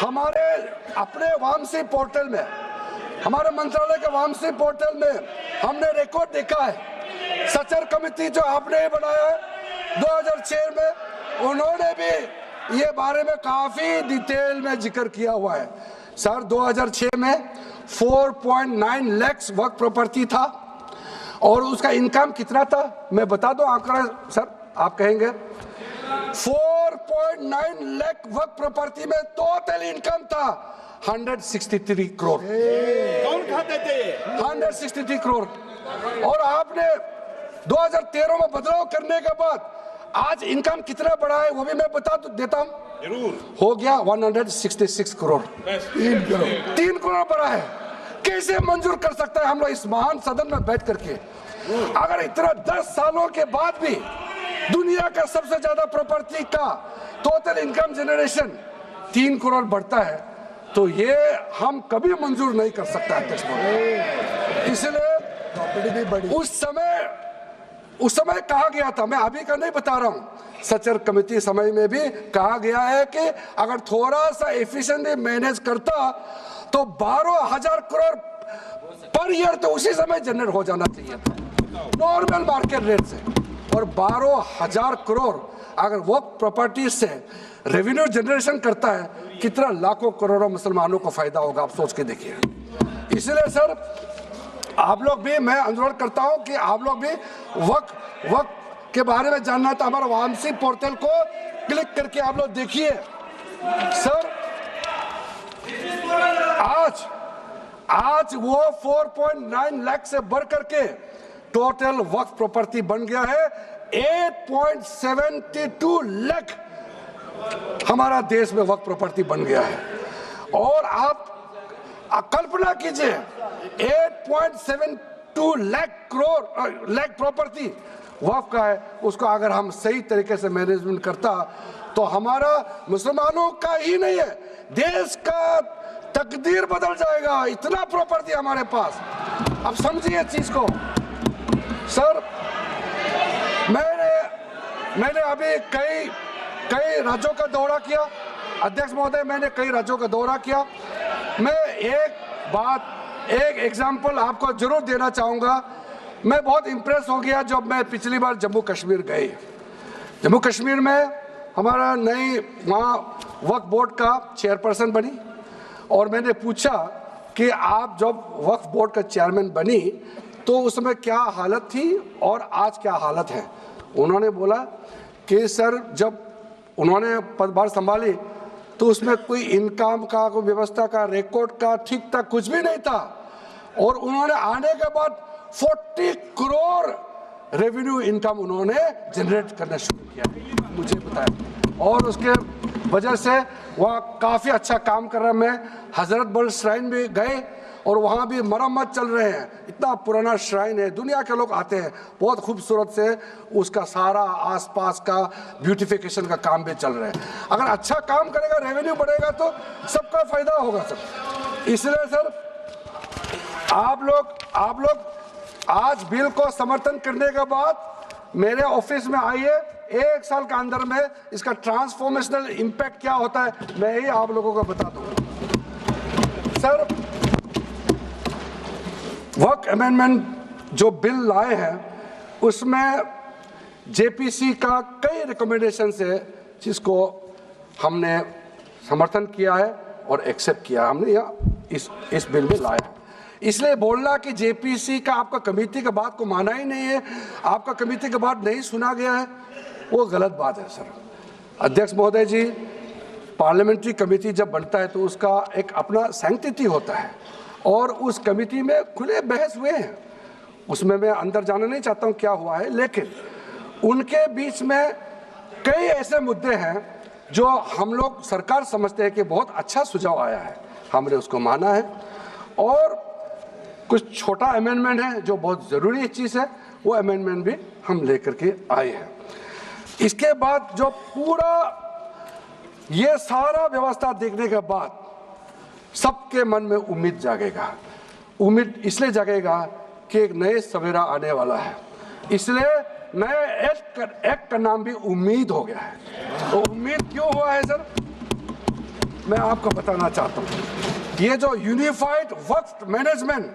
हमारे अपने वामसी पोर्टल में, हमारे मंत्रालय के वामसी पोर्टल में हमने रिकॉर्ड देखा है। सचर कमेटी जो आपने बनाया है 2006 में, उन्होंने भी ये बारे में काफी डिटेल में जिक्र किया हुआ है। सर 2006 में 4.9 लाख वर्क प्रॉपर्टी था और उसका इनकम कितना था मैं बता दूं आंकड़ा सर, आप कहेंगे 4.9 लाख वर्क प्रॉपर्टी में टोटल इनकम था 163 करोड़। कौन खाते थे? 163 करोड़। और आपने 2013 में बदलाव करने के बाद आज इनकम कितना बढ़ा है वो भी मैं बता देता हूं। जरूर। हो गया 166 करोड़। 3 करोड़ बढ़ा है। कैसे मंजूर कर सकता है हम लोग इस महान सदन में बैठ करके? अगर इतना 10 सालों के बाद भी दुनिया का सबसे ज्यादा प्रॉपर्टी का टोटल इनकम जनरेशन 3 करोड़ बढ़ता है तो ये हम कभी मंजूर नहीं कर सकता अध्यक्ष महोदय। इसलिए उस समय कहा गया था, मैं अभी का नहीं बता रहा हूं, सचर कमेटी समय में भी कहा गया है कि अगर थोड़ा सा एफिशिएंटली मैनेज करता तो 12,000 करोड़ पर ईयर तो उसी समय जनरेट हो जाना चाहिए था नॉर्मल मार्केट रेट से। और 12,000 करोड़ अगर वो प्रॉपर्टी से रेवेन्यू जनरेशन करता है, कितना लाखों करोड़ों मुसलमानों को फायदा होगा, आप सोच के देखिए। इसलिए सर आप लोग भी, मैं अनुरोध करता हूं कि आप लोग भी वक्त के बारे में जानना है तो हमारा वामसी पोर्टल को क्लिक करके आप लोग देखिए। सर आज वो 4.9 लाख से बढ़ करके टोटल वक्फ प्रॉपर्टी बन गया है 8.72 लाख। हमारा देश में वक्फ प्रॉपर्टी बन गया है। और आप कल्पना कीजिए 8.72 लाख प्रॉपर्टी वक्फ का है, उसको अगर हम सही तरीके से मैनेजमेंट करता तो हमारा मुसलमानों का ही नहीं है देश का तकदीर बदल जाएगा। इतना प्रॉपर्टी हमारे पास, अब समझिए चीज को। सर मैंने अभी कई राज्यों का दौरा किया अध्यक्ष महोदय, मैंने कई राज्यों का दौरा किया। मैं एक एग्जांपल आपको जरूर देना चाहूंगा। मैं बहुत इंप्रेस हो गया जब मैं पिछली बार जम्मू कश्मीर गई। जम्मू कश्मीर में हमारा नई वहाँ वक्फ बोर्ड का चेयरपर्सन बनी और मैंने पूछा कि आप जब वक्फ बोर्ड का चेयरमैन बनी तो उस समय क्या हालत थी और आज क्या हालत है। उन्होंने बोला कि सर जब उन्होंने पदभार संभाली तो उसमें कोई इनकम का, कोई व्यवस्था का, रिकॉर्ड का ठीक ठाक कुछ भी नहीं था। और उन्होंने आने के बाद 40 करोड़ रेवेन्यू इनकम उन्होंने जनरेट करना शुरू किया, मुझे बताया। और उसके वजह से वहाँ काफ़ी अच्छा काम कर रहा। मैं हजरत बल श्राइन भी गए और वहाँ भी मरम्मत चल रहे हैं। इतना पुराना श्राइन है, दुनिया के लोग आते हैं, बहुत खूबसूरत से उसका सारा आसपास का ब्यूटिफिकेशन का काम भी चल रहा है। अगर अच्छा काम करेगा, रेवेन्यू बढ़ेगा तो सबका फायदा होगा सर। इसलिए सर आप लोग आज बिल को समर्थन करने के बाद मेरे ऑफिस में आइए। 1 साल के अंदर में इसका ट्रांसफॉर्मेशनल इम्पैक्ट क्या होता है मैं ही आप लोगों को बता दूंगा। सर वर्क अमेंडमेंट जो बिल लाए हैं उसमें जेपीसी का कई रिकमेंडेशंस है जिसको हमने समर्थन किया है और एक्सेप्ट किया हमने इस बिल में लाया। इसलिए बोलना कि जेपीसी का आपका कमेटी के बात को माना ही नहीं है, आपका कमेटी के बात नहीं सुना गया है, वो गलत बात है सर। अध्यक्ष महोदय जी, पार्लियामेंट्री कमेटी जब बनता है तो उसका एक अपना सैंक्टिटी होता है और उस कमेटी में खुले बहस हुए हैं। उसमें मैं अंदर जाना नहीं चाहता हूं क्या हुआ है, लेकिन उनके बीच में कई ऐसे मुद्दे हैं जो हम लोग सरकार समझते हैं कि बहुत अच्छा सुझाव आया है, हमने उसको माना है। और कुछ छोटा अमेंडमेंट है जो बहुत ज़रूरी चीज़ है, वो अमेंडमेंट भी हम लेकर के आए हैं। इसके बाद जो पूरा ये सारा व्यवस्था देखने के बाद सबके मन में उम्मीद जागेगा। उम्मीद इसलिए जागेगा कि एक नए सवेरा आने वाला है, इसलिए नए एक्ट का नाम भी उम्मीद हो गया है। तो उम्मीद क्यों हुआ है सर? मैं आपको बताना चाहता हूँ, ये जो unified Waqf management,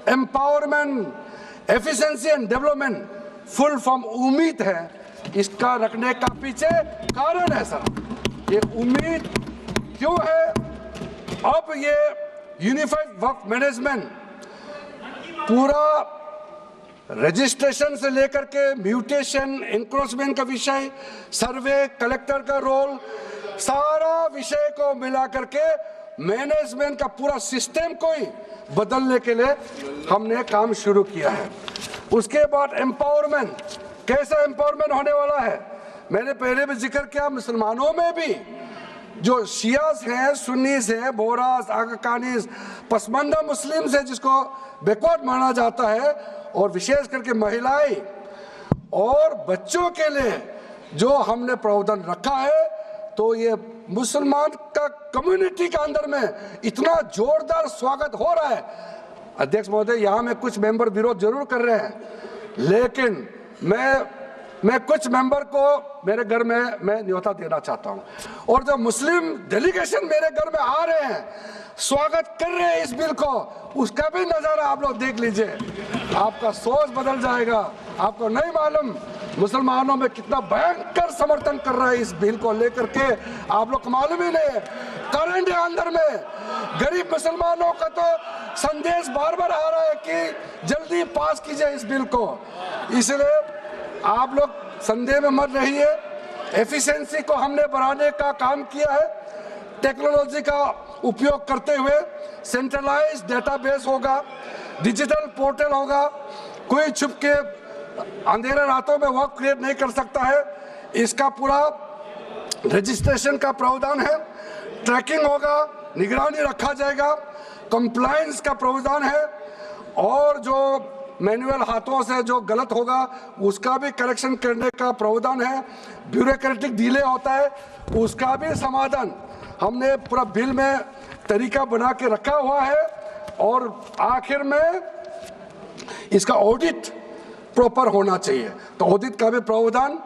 empowerment, efficiency and development, full form उम्मीद है, इसका रखने का पीछे कारण है सर। ये उम्मीद क्यों है? अब ये यूनिफाइड वक्फ मैनेजमेंट पूरा रजिस्ट्रेशन से लेकर के म्यूटेशन, इंक्रोचमेंट का विषय, सर्वे, कलेक्टर का रोल, सारा विषय को मिला करके मैनेजमेंट का पूरा सिस्टम को ही बदलने के लिए हमने काम शुरू किया है। उसके बाद एम्पावरमेंट, कैसा एम्पावरमेंट होने वाला है? मैंने पहले भी जिक्र किया, मुसलमानों में भी जो शियास हैं, सुन्नीस हैं, बोरास, आकाकानीस, पसमानदा मुस्लिम्स है जिसको बैकवर्ड माना जाता है, और विशेष करके महिलाएं और बच्चों के लिए जो हमने प्रावधान रखा है, तो ये मुसलमान का कम्युनिटी के अंदर में इतना जोरदार स्वागत हो रहा है। अध्यक्ष महोदय, यहाँ में कुछ मेंबर विरोध जरूर कर रहे हैं, लेकिन मैं कुछ मेंबर को मेरे घर में मैं न्योता देना चाहता हूँ, और जो मुस्लिम डेलीगेशन मेरे घर में आ रहे हैं, स्वागत कर रहे हैं इस बिल को, उसका भी नजारा आप लोग देख लीजिए, आपका सोच बदल जाएगा। आपको नहीं मालूम मुसलमानों में कितना भयंकर समर्थन कर रहा है इस बिल को लेकर के, आप लोग को मालूम ही नहीं है। करंट अंदर में गरीब मुसलमानों का तो संदेश बार बार आ रहा है कि जल्दी पास कीजिए इस बिल को, इसलिए आप लोग संदेह में मत रहिए। एफिशिएंसी को हमने बढ़ाने का काम किया है, टेक्नोलॉजी का उपयोग करते हुए सेंट्रलाइज डेटाबेस होगा, डिजिटल पोर्टल होगा, कोई छुप के अंधेरे रातों में वर्क क्रिएट नहीं कर सकता है, इसका पूरा रजिस्ट्रेशन का प्रावधान है, ट्रैकिंग होगा, निगरानी रखा जाएगा, कंप्लायंस का प्रावधान है, और जो मैनुअल हाथों से जो गलत होगा उसका भी करेक्शन करने का प्रावधान है, ब्यूरोक्रेटिक डिले होता है उसका भी समाधान हमने पूरा बिल में तरीका बना के रखा हुआ है, और आखिर में इसका ऑडिट प्रॉपर होना चाहिए, तो ऑडिट का भी प्रावधान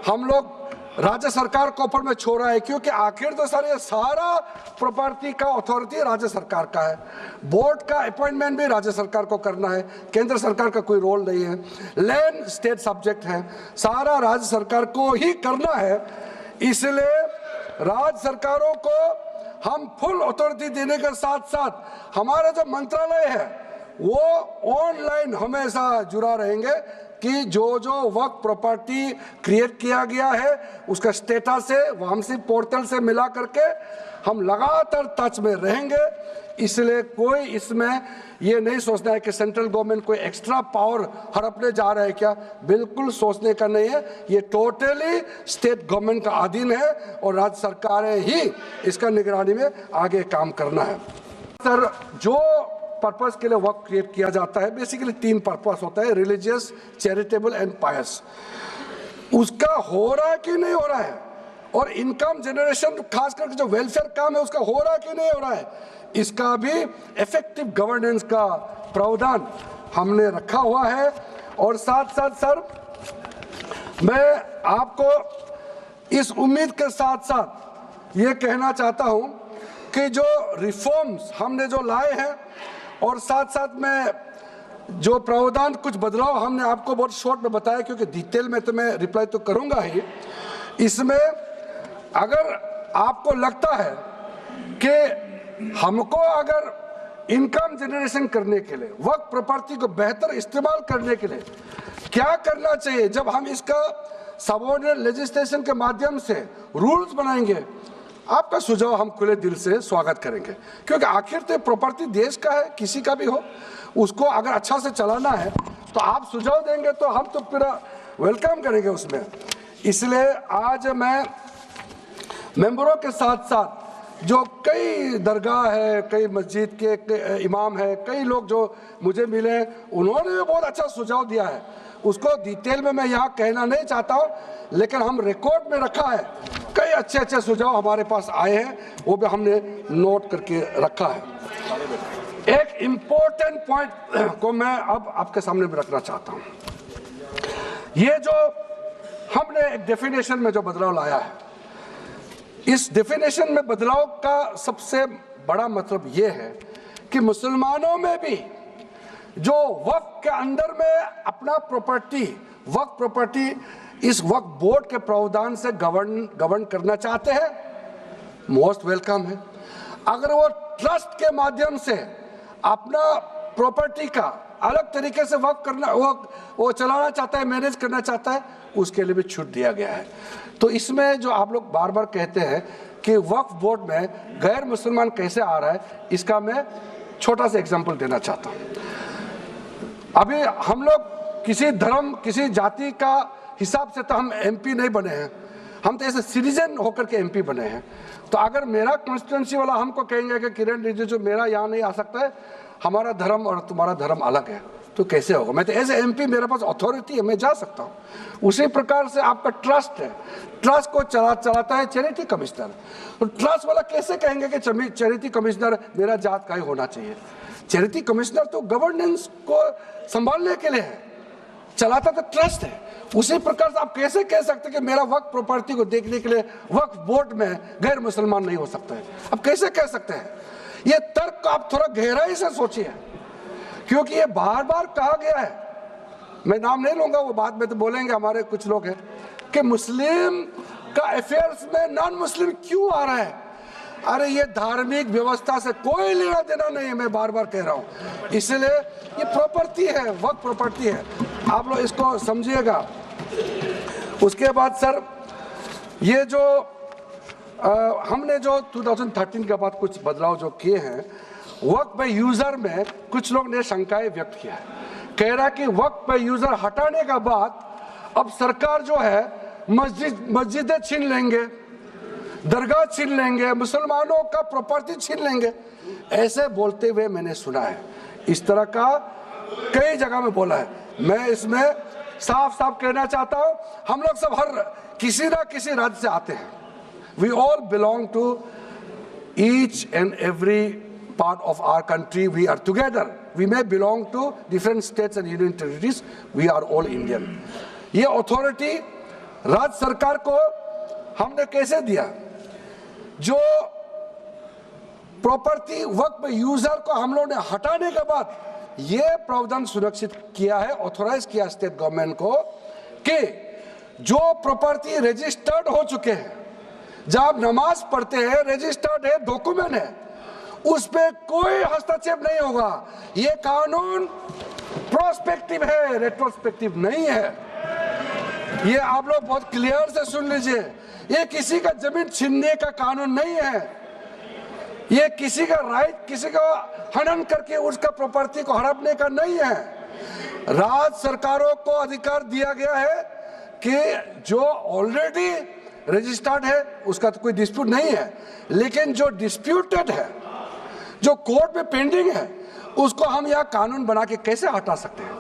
हम लोग राज्य सरकार को ऊपर में छोड़ा है, क्योंकि आखिर तो सर ये सारा प्रॉपर्टी का अथॉरिटी राज्य सरकार का है, बोर्ड का अपॉइंटमेंट भी राज्य सरकार को करना है, केंद्र सरकार का कोई रोल नहीं है, लैंड स्टेट सब्जेक्ट है, सारा राज्य सरकार को ही करना है। इसलिए राज्य सरकारों को हम फुल अथॉरिटी देने के साथ साथ हमारा जो मंत्रालय है वो ऑनलाइन हमेशा जुड़ा रहेंगे कि जो वक्त प्रॉपर्टी क्रिएट किया गया है उसका स्टेटस है वामसी पोर्टल से मिला करके हम लगातार टच में रहेंगे। इसलिए कोई इसमें ये नहीं सोचना है कि सेंट्रल गवर्नमेंट कोई एक्स्ट्रा पावर हड़पने जा रहा है क्या, बिल्कुल सोचने का नहीं है, ये टोटली स्टेट गवर्नमेंट का अधीन है और राज्य सरकारें ही इसका निगरानी में आगे काम करना है। सर जो पर्पस के लिए वर्क क्रिएट किया जाता है बेसिकली 3 पर्पस होता है, रिलीजियस, चैरिटेबल एंड पायस। उसका हो रहा है कि नहीं हो रहा है, और इनकम जनरेशन खास करके जो वेलफेयर काम है उसका हो रहा है कि नहीं हो रहा है, इसका भी इफेक्टिव गवर्नेंस का प्रावधान हमने रखा हुआ है। और साथ साथ सर मैं आपको इस उम्मीद के साथ साथ ये कहना चाहता हूं कि जो रिफॉर्म्स हमने जो लाए हैं और साथ साथ में जो प्रावधान कुछ बदलाव हमने आपको बहुत शॉर्ट में बताया, क्योंकि डिटेल में तो मैं रिप्लाई तो करूंगा ही, इसमें अगर आपको लगता है कि हमको अगर इनकम जनरेशन करने के लिए वक्त प्रॉपर्टी को बेहतर इस्तेमाल करने के लिए क्या करना चाहिए, जब हम इसका सबऑर्डिनेट लेजिस्लेशन के माध्यम से रूल्स बनाएंगे, आपका सुझाव हम खुले दिल से स्वागत करेंगे, क्योंकि आखिर तो प्रॉपर्टी देश का है, किसी का भी हो, उसको अगर अच्छा से चलाना है तो आप सुझाव देंगे तो हम तो पूरा वेलकम करेंगे उसमें। इसलिए आज मैं मेंबरों के साथ साथ जो कई दरगाह है, कई मस्जिद के इमाम है, कई लोग जो मुझे मिले उन्होंने भी बहुत अच्छा सुझाव दिया है, उसको डिटेल में मैं यहाँ कहना नहीं चाहता हूँ, लेकिन हम रिकॉर्ड में रखा है, कई अच्छे अच्छे सुझाव हमारे पास आए हैं, वो भी हमने नोट करके रखा है। एक इम्पोर्टेंट पॉइंट को मैं अब आपके सामने भी रखना चाहता हूँ, ये जो हमने एक डेफिनेशन में जो बदलाव लाया है, इस डेफिनेशन में बदलाव का सबसे बड़ा मतलब ये है कि मुसलमानों में भी जो वक्फ के अंदर में अपना प्रॉपर्टी, वक्फ प्रॉपर्टी इस वक्फ बोर्ड के प्रावधान से गवर्न करना चाहते हैं, मोस्ट वेलकम है। अगर वो ट्रस्ट के माध्यम से अपना प्रॉपर्टी का अलग तरीके से वक्फ करना, वो चलाना चाहता है, मैनेज करना चाहता है, उसके लिए भी छूट दिया गया है। तो इसमें जो आप लोग बार बार कहते हैं कि वक्फ बोर्ड में गैर मुसलमान कैसे आ रहा है, इसका मैं छोटा सा एग्जांपल देना चाहता हूँ। अभी हम लोग किसी धर्म, किसी जाति का हिसाब से तो हम एमपी नहीं बने हैं, हम तो ऐसे सिटीजन होकर के एमपी बने हैं। तो अगर मेरा कॉन्स्टिट्यूंसी वाला हमको कहेंगे कि किरण रिजिजू मेरा यहाँ नहीं आ सकता है, हमारा धर्म और तुम्हारा धर्म अलग है, तो कैसे होगा? मैं तो एज एमपी, मेरे पास अथॉरिटी है, मैं जा सकता हूँ। उसी प्रकार से आपका ट्रस्ट है, ट्रस्ट को चलाता है चैरिटी कमिश्नर। तो ट्रस्ट वाला कैसे कहेंगे कि चैरिटी कमिश्नर मेरा जात का ही होना चाहिए? चैरिटी कमिश्नर तो गवर्नेंस को संभालने के लिए है, चलाता तो ट्रस्ट है। उसी प्रकार से आप कैसे कह सकते कि मेरा वक्फ प्रॉपर्टी को देखने के लिए वक्फ बोर्ड में गैर मुसलमान नहीं हो सकता है? आप कैसे कह सकते हैं? ये तर्क आप थोड़ा गहराई से सोचिए, क्योंकि ये बार बार कहा गया है, मैं नाम नहीं लूंगा, वो बाद में तो बोलेंगे हमारे कुछ लोग हैं कि मुस्लिम का अफेयर्स में नॉन मुस्लिम क्यों आ रहा है। अरे ये धार्मिक व्यवस्था से कोई लेना देना नहीं है, मैं बार बार कह रहा हूँ। इसलिए ये प्रॉपर्टी है, वक्फ प्रॉपर्टी है, आप लोग इसको समझिएगा। उसके बाद सर, ये जो हमने जो 2013 के बाद कुछ बदलाव जो किए हैं, वक्फ बाय यूजर में कुछ लोग ने शंकाएं व्यक्त किया है, कह रहा कि वक्फ बाय यूजर हटाने के बाद अब सरकार जो है मस्जिदें छीन लेंगे, दरगाह छीन लेंगे, मुसलमानों का प्रॉपर्टी छीन लेंगे, ऐसे बोलते हुए मैंने सुना है। इस तरह का कई जगह में बोला है। मैं इसमें साफ साफ कहना चाहता हूं, हम लोग सब हर किसी ना किसी राज्य से आते हैं। We all belong to each and every part of our country. We are together. We may belong to different states and union territories. We are all Indian. ये अथॉरिटी राज्य सरकार को हमने कैसे दिया? जो प्रॉपर्टी वक्फ यूजर को हम लोगों ने हटाने के बाद ये प्रावधान सुरक्षित किया है, ऑथोराइज किया स्टेट गवर्नमेंट को कि जो प्रॉपर्टी रजिस्टर्ड हो चुके हैं, जब आप नमाज पढ़ते हैं, रजिस्टर्ड है, डॉक्यूमेंट है, उस पे कोई हस्तक्षेप नहीं होगा। ये कानून प्रोस्पेक्टिव है, रेट्रोस्पेक्टिव नहीं है। ये आप लोग बहुत क्लियर से सुन लीजिए, ये किसी का जमीन छीनने का कानून नहीं है। ये किसी का राइट, किसी का हनन करके उसका प्रॉपर्टी को हड़पने का नहीं है। राज्य सरकारों को अधिकार दिया गया है कि जो ऑलरेडी रजिस्टर्ड है उसका तो कोई डिस्प्यूट नहीं है, लेकिन जो डिस्प्यूटेड है, जो कोर्ट में पेंडिंग है, उसको हम यहाँ कानून बना के कैसे हटा सकते हैं?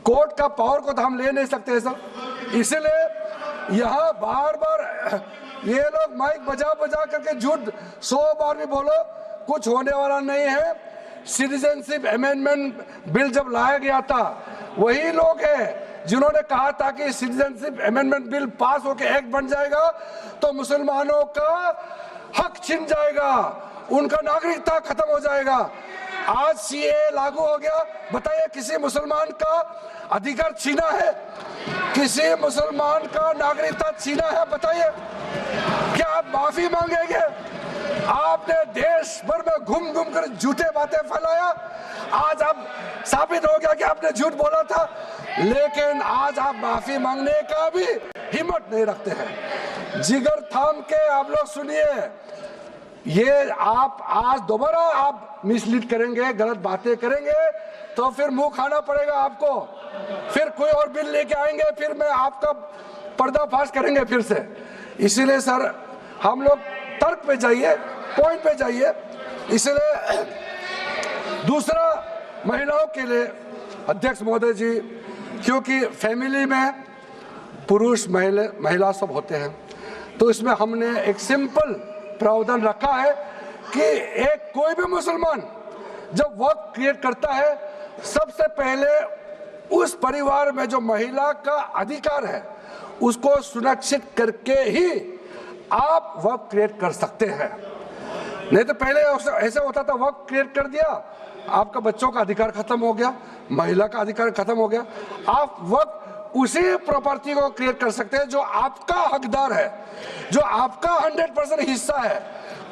कोर्ट का पावर को तो हम ले नहीं सकते हैं सर। इसलिए यहाँ बार बार ये लोग माइक बजा बजा करके झूठ 100 बार भी बोलो, कुछ होने वाला नहीं है। सिटीजनशिप अमेंडमेंट बिल जब लाया गया था, वही लोग हैं जिन्होंने कहा था कि सिटीजनशिप अमेंडमेंट बिल पास होकर एक्ट बन जाएगा तो मुसलमानों का हक छिन जाएगा, उनका नागरिकता खत्म हो जाएगा। आज सीए लागू हो गया, बताइए किसी मुसलमान का अधिकार छीना है? किसी मुसलमान का नागरिकता छीना है? बताइए, क्या आप माफी मांगेंगे? आपने देश भर में घूम घूम कर झूठे बातें फैलाया, आज आप साबित हो गया कि आपने झूठ बोला था, लेकिन आज आप माफी मांगने का भी हिम्मत नहीं रखते हैं। जिगर थाम के आप लोग सुनिए, ये आप आज दोबारा आप मिसलीड करेंगे, गलत बातें करेंगे तो फिर मुंह खाना पड़ेगा आपको। फिर कोई और बिल लेके आएंगे, फिर मैं आपका पर्दाफाश करेंगे फिर से। इसीलिए सर हम लोग तर्क पे जाइए, पॉइंट पे जाइए। इसलिए दूसरा, महिलाओं के लिए अध्यक्ष महोदय जी, क्योंकि फैमिली में पुरुष महिला सब होते हैं, तो इसमें हमने एक सिंपल प्रावधान रखा है कि एक कोई भी मुसलमान जब वक्फ क्रिएट करता है, सबसे पहले उस परिवार में जो महिला का अधिकार है उसको सुरक्षित करके ही आप वक्त क्रिएट कर सकते हैं। नहीं तो पहले ऐसा होता था, वक्त क्रिएट कर दिया, आपका बच्चों का अधिकार खत्म हो गया, महिला का अधिकार खत्म हो गया। आप वक्त उसी प्रॉपर्टी को क्रिएट कर सकते हैं जो आपका हकदार है, जो आपका 100% हिस्सा है,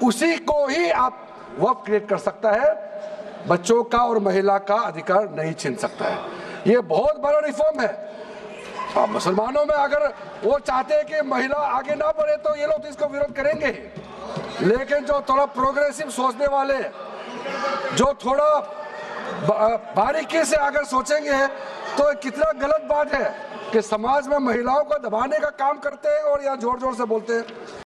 उसी को ही आप वक्त क्रिएट कर सकता है। बच्चों का और महिला का अधिकार नहीं छीन सकता है। ये बहुत बड़ा रिफॉर्म है। मुसलमानों में अगर वो चाहते हैं कि महिला आगे ना बढ़े तो ये लोग तो इसको विरोध करेंगे, लेकिन जो थोड़ा प्रोग्रेसिव सोचने वाले, जो थोड़ा बारीकी से अगर सोचेंगे तो कितना गलत बात है कि समाज में महिलाओं को दबाने का काम करते हैं और यहाँ जोर जोर से बोलते हैं।